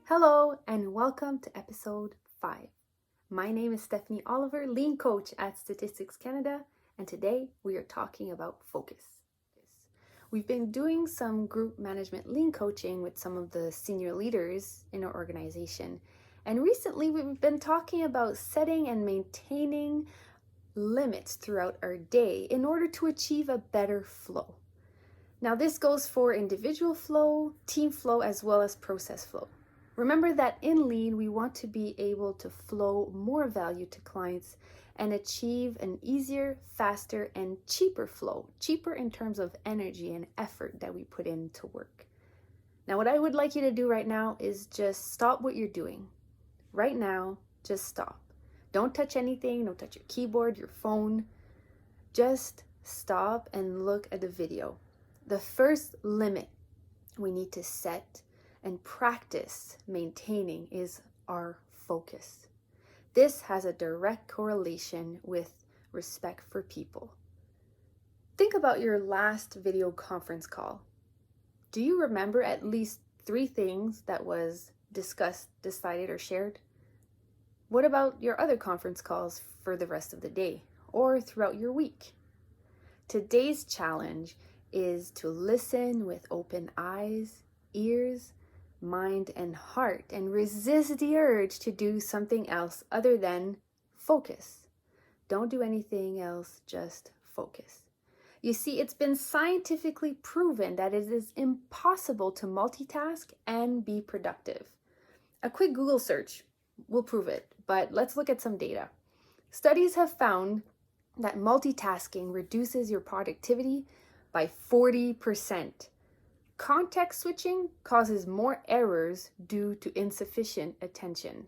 Hello and welcome to episode 5. My name is Stephanie Oliver, Lean Coach at Statistics Canada, and today we are talking about focus. We've been doing some group management lean coaching with some of the senior leaders in our organization, and recently we've been talking about setting and maintaining limits throughout our day in order to achieve a better flow. Now this goes for individual flow, team flow, as well as process flow. Remember that in lean, we want to be able to flow more value to clients and achieve an easier, faster, and cheaper flow. Cheaper in terms of energy and effort that we put into work. Now, what I would like you to do right now is just stop what you're doing. Right now, just stop. Don't touch anything. Don't touch your keyboard, your phone. Just stop and look at the video. The first limit we need to set and practice maintaining is our focus. This has a direct correlation with respect for people. Think about your last video conference call. Do you remember at least 3 things that was discussed, decided, or shared? What about your other conference calls for the rest of the day or throughout your week? Today's challenge is to listen with open eyes, ears, mind, and heart, and resist the urge to do something else other than focus. Don't do anything else, just focus. You see, it's been scientifically proven that it is impossible to multitask and be productive. A quick Google search will prove it, but let's look at some data. Studies have found that multitasking reduces your productivity by 40%. Context switching causes more errors due to insufficient attention.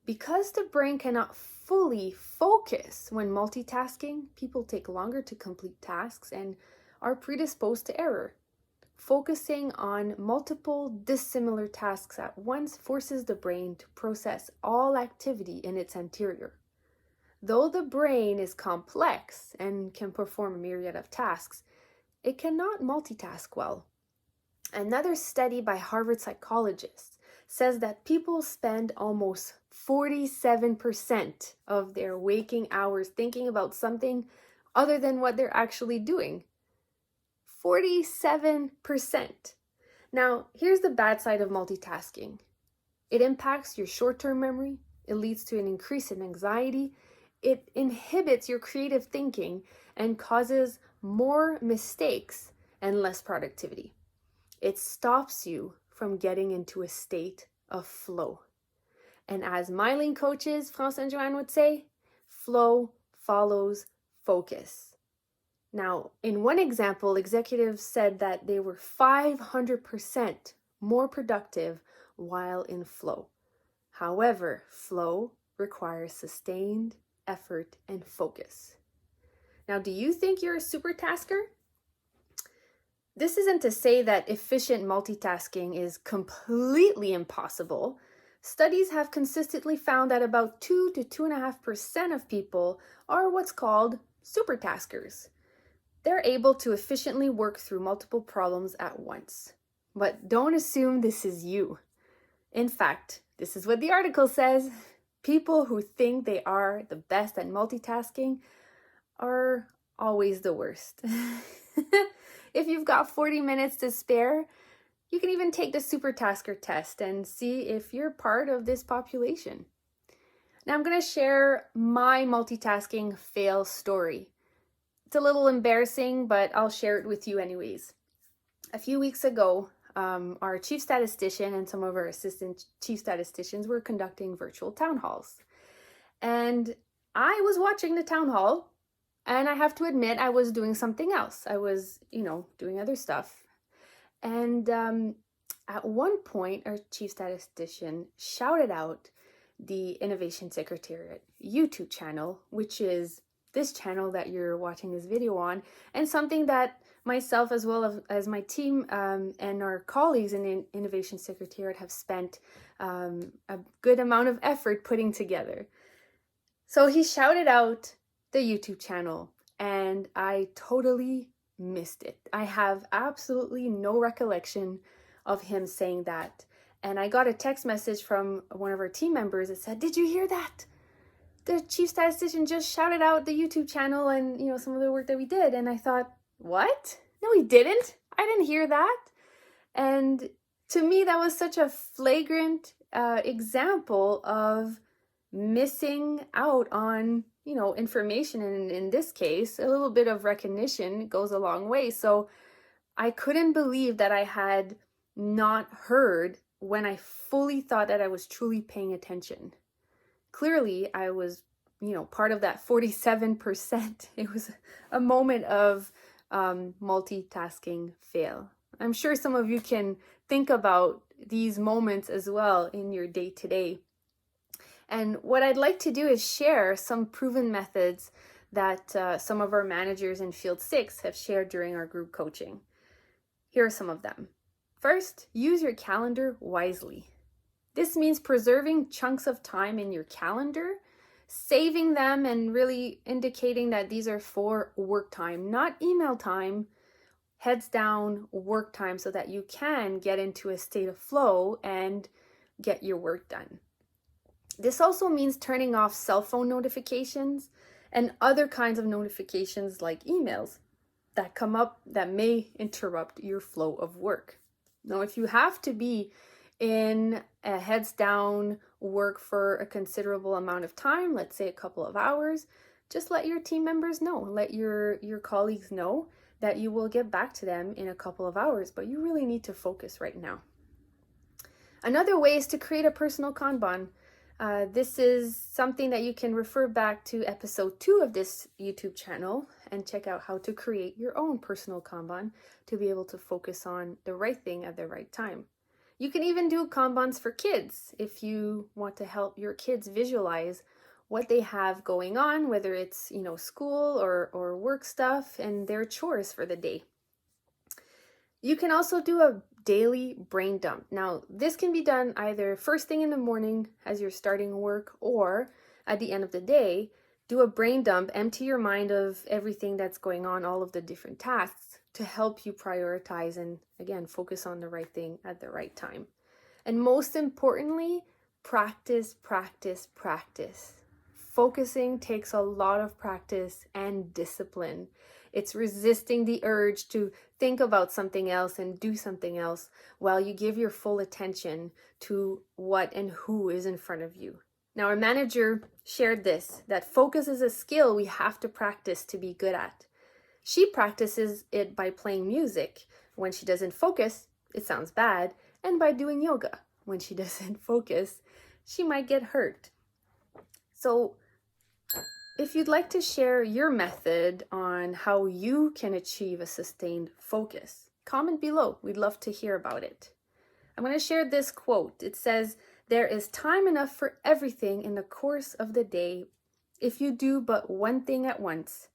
Because the brain cannot fully focus when multitasking, people take longer to complete tasks and are predisposed to error. Focusing on multiple dissimilar tasks at once forces the brain to process all activity in its anterior. Though the brain is complex and can perform a myriad of tasks, it cannot multitask well. Another study by Harvard psychologists says that people spend almost 47% of their waking hours thinking about something other than what they're actually doing. 47%. Now, here's the bad side of multitasking. It impacts your short-term memory. It leads to an increase in anxiety. It inhibits your creative thinking and causes more mistakes and less productivity. It stops you from getting into a state of flow. And as my lean coaches, France and Joanne would say, flow follows focus. Now, in one example, executives said that they were 500% more productive while in flow. However, flow requires sustained effort and focus. Now, do you think you're a supertasker? This isn't to say that efficient multitasking is completely impossible. Studies have consistently found that about 2 to 2.5% of people are what's called supertaskers. They're able to efficiently work through multiple problems at once. But don't assume this is you. In fact, this is what the article says. People who think they are the best at multitasking are always the worst. If you've got 40 minutes to spare, you can even take the supertasker test and see if you're part of this population. Now I'm going to share my multitasking fail story. It's a little embarrassing, but I'll share it with you anyways. A few weeks ago, our chief statistician and some of our assistant chief statisticians were conducting virtual town halls. And I was watching the town hall, and I have to admit I was doing something else. I was, doing other stuff. And at one point, our chief statistician shouted out the Innovation Secretariat YouTube channel, which is this channel that you're watching this video on, and something that myself as well as my team and our colleagues in the Innovation Secretariat have spent a good amount of effort putting together. So he shouted out the YouTube channel, and I totally missed it. I have absolutely no recollection of him saying that. And I got a text message from one of our team members that said, "Did you hear that? The chief statistician just shouted out the YouTube channel and, some of the work that we did." And I thought, what? No, he didn't. I didn't hear that. And to me, that was such a flagrant example of missing out on, information. And in this case, a little bit of recognition goes a long way. So I couldn't believe that I had not heard when I fully thought that I was truly paying attention. Clearly, I was, part of that 47%. It was a moment of multitasking fail. I'm sure some of you can think about these moments as well in your day-to-day. And what I'd like to do is share some proven methods that some of our managers in Field 6 have shared during our group coaching. Here are some of them. First, use your calendar wisely. This means preserving chunks of time in your calendar, saving them and really indicating that these are for work time, not email time, heads down work time, so that you can get into a state of flow and get your work done. This also means turning off cell phone notifications and other kinds of notifications like emails that come up that may interrupt your flow of work. Now, if you have to be in a heads down work for a considerable amount of time, let's say a couple of hours, just let your team members know, let your colleagues know that you will get back to them in a couple of hours, but you really need to focus right now. Another way is to create a personal Kanban. This is something that you can refer back to episode 2 of this YouTube channel and check out how to create your own personal Kanban to be able to focus on the right thing at the right time. You can even do Kanbans for kids if you want to help your kids visualize what they have going on, whether it's, school or work stuff and their chores for the day. You can also do a daily brain dump. Now, this can be done either first thing in the morning as you're starting work, or at the end of the day, do a brain dump, empty your mind of everything that's going on, all of the different tasks, to help you prioritize and, again, focus on the right thing at the right time. And most importantly, practice, practice, practice. Focusing takes a lot of practice and discipline. It's resisting the urge to think about something else and do something else while you give your full attention to what and who is in front of you. Now, our manager shared this, that focus is a skill we have to practice to be good at. She practices it by playing music. When she doesn't focus, it sounds bad. And by doing yoga. When she doesn't focus, she might get hurt. So, if you'd like to share your method on how you can achieve a sustained focus, comment below. We'd love to hear about it. I'm going to share this quote. It says, "There is time enough for everything in the course of the day if you do but one thing at once.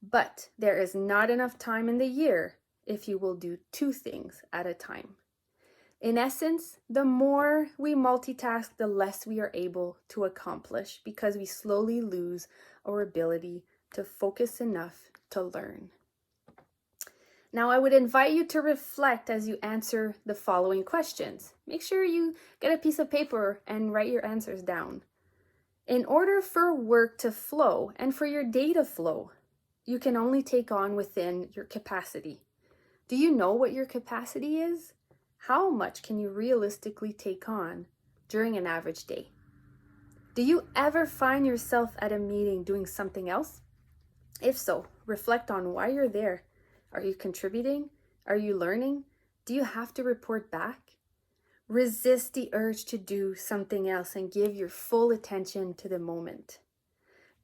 But there is not enough time in the year if you will do two things at a time." In essence, the more we multitask, the less we are able to accomplish because we slowly lose our ability to focus enough to learn. Now, I would invite you to reflect as you answer the following questions. Make sure you get a piece of paper and write your answers down. In order for work to flow and for your day to flow, you can only take on within your capacity. Do you know what your capacity is? How much can you realistically take on during an average day? Do you ever find yourself at a meeting doing something else? If so, reflect on why you're there. Are you contributing? Are you learning? Do you have to report back? Resist the urge to do something else and give your full attention to the moment.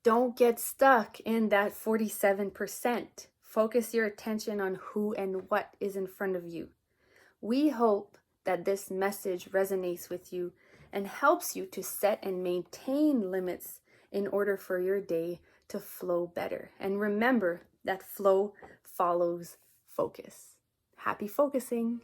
Don't get stuck in that 47%. Focus your attention on who and what is in front of you. We hope that this message resonates with you and helps you to set and maintain limits in order for your day to flow better. And remember that flow follows focus. Happy focusing!